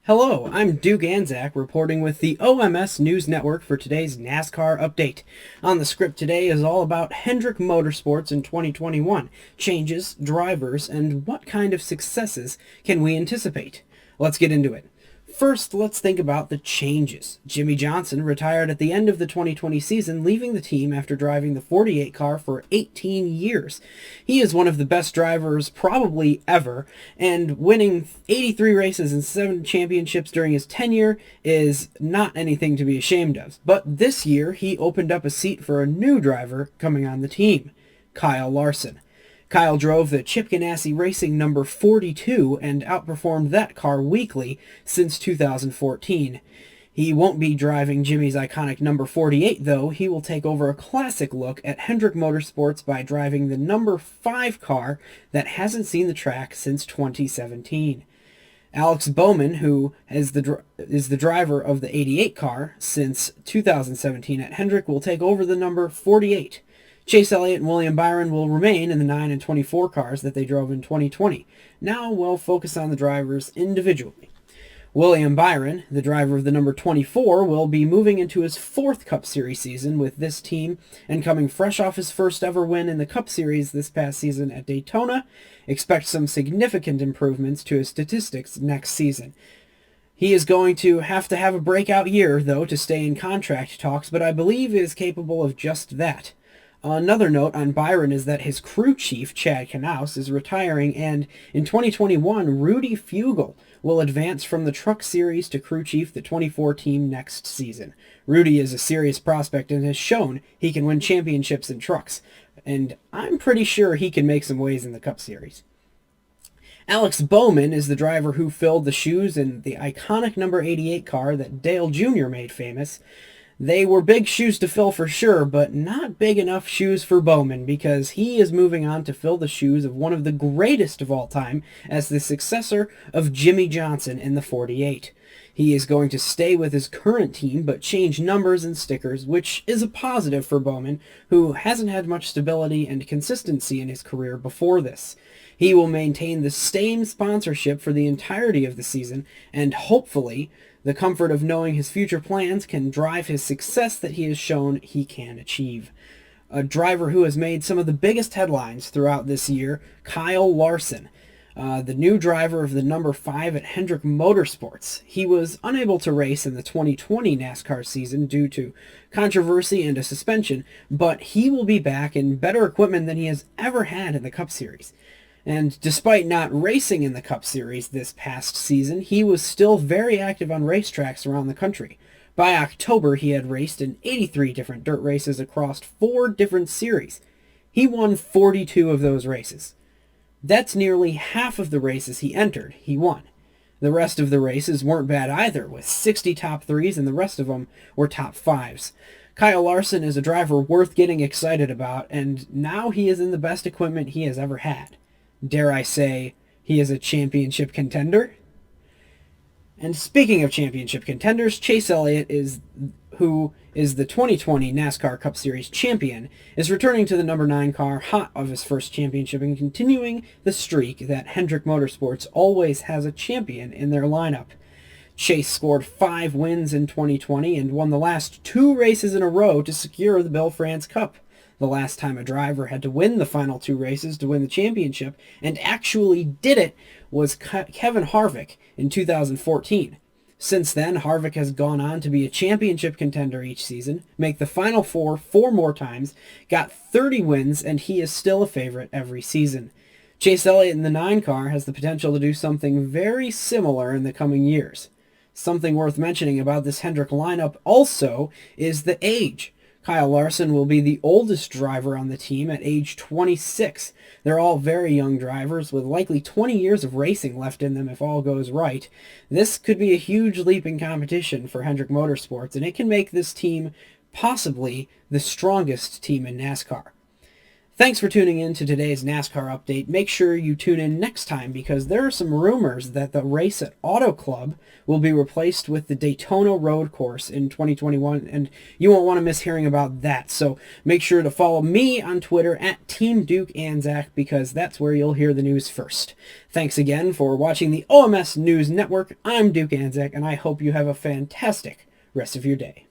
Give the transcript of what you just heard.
Hello, I'm Duke Antczak reporting with the OMS News Network for today's NASCAR update. On the script today is all about Hendrick Motorsports in 2021, changes, drivers, and what kind of successes can we anticipate. Let's get into it. First, let's think about the changes. Jimmie Johnson retired at the end of the 2020 season, leaving the team after driving the 48 car for 18 years. He is one of the best drivers probably ever, and winning 83 races and 7 championships during his tenure is not anything to be ashamed of. But this year, he opened up a seat for a new driver coming on the team, Kyle Larson. Kyle drove the Chip Ganassi Racing number 42 and outperformed that car weekly since 2014. He won't be driving Jimmie's iconic number 48, though. He will take over a classic look at Hendrick Motorsports by driving the number 5 car that hasn't seen the track since 2017. Alex Bowman, who is the driver of the 88 car since 2017 at Hendrick, will take over the number 48. Chase Elliott and William Byron will remain in the 9 and 24 cars that they drove in 2020. Now we'll focus on the drivers individually. William Byron, the driver of the number 24, will be moving into his 4th Cup Series season with this team and coming fresh off his first ever win in the Cup Series this past season at Daytona. Expect some significant improvements to his statistics next season. He is going to have a breakout year, though, to stay in contract talks, but I believe is capable of just that. Another note on Byron is that his crew chief, Chad Knaus, is retiring, and in 2021, Rudy Fugle will advance from the Truck Series to crew chief the 24 team next season. Rudy is a serious prospect and has shown he can win championships in trucks, and I'm pretty sure he can make some waves in the Cup Series. Alex Bowman is the driver who filled the shoes in the iconic number 88 car that Dale Jr. made famous. They were big shoes to fill for sure, but not big enough shoes for Bowman because he is moving on to fill the shoes of one of the greatest of all time as the successor of Jimmie Johnson in the 48. He is going to stay with his current team but change numbers and stickers, which is a positive for Bowman, who hasn't had much stability and consistency in his career before this. He will maintain the same sponsorship for the entirety of the season, and hopefully the comfort of knowing his future plans can drive his success that he has shown he can achieve. A driver who has made some of the biggest headlines throughout this year, Kyle Larson, the new driver of the number 5 at Hendrick Motorsports. He was unable to race in the 2020 NASCAR season due to controversy and a suspension, but he will be back in better equipment than he has ever had in the Cup Series. And despite not racing in the Cup Series this past season, he was still very active on racetracks around the country. By October, he had raced in 83 different dirt races across 4 different series. He won 42 of those races. That's nearly half of the races he entered, he won. The rest of the races weren't bad either, with 60 top 3s and the rest of them were top 5s. Kyle Larson is a driver worth getting excited about, and now he is in the best equipment he has ever had. Dare I say, he is a championship contender? And speaking of championship contenders, Chase Elliott, who is the 2020 NASCAR Cup Series champion, is returning to the number 9 car, hot of his first championship, and continuing the streak that Hendrick Motorsports always has a champion in their lineup. Chase scored 5 wins in 2020 and won the last 2 races in a row to secure the Bill France Cup. The last time a driver had to win the final 2 races to win the championship, and actually did it, was Kevin Harvick in 2014. Since then, Harvick has gone on to be a championship contender each season, make the Final Four 4 more times, got 30 wins, and he is still a favorite every season. Chase Elliott in the 9 car has the potential to do something very similar in the coming years. Something worth mentioning about this Hendrick lineup also is the age. Kyle Larson will be the oldest driver on the team at age 26. They're all very young drivers with likely 20 years of racing left in them if all goes right. This could be a huge leap in competition for Hendrick Motorsports, and it can make this team possibly the strongest team in NASCAR. Thanks for tuning in to today's NASCAR update. Make sure you tune in next time because there are some rumors that the race at Auto Club will be replaced with the Daytona Road Course in 2021, and you won't want to miss hearing about that. So make sure to follow me on Twitter at Team Duke Antczak because that's where you'll hear the news first. Thanks again for watching the OMS News Network. I'm Duke Antczak, and I hope you have a fantastic rest of your day.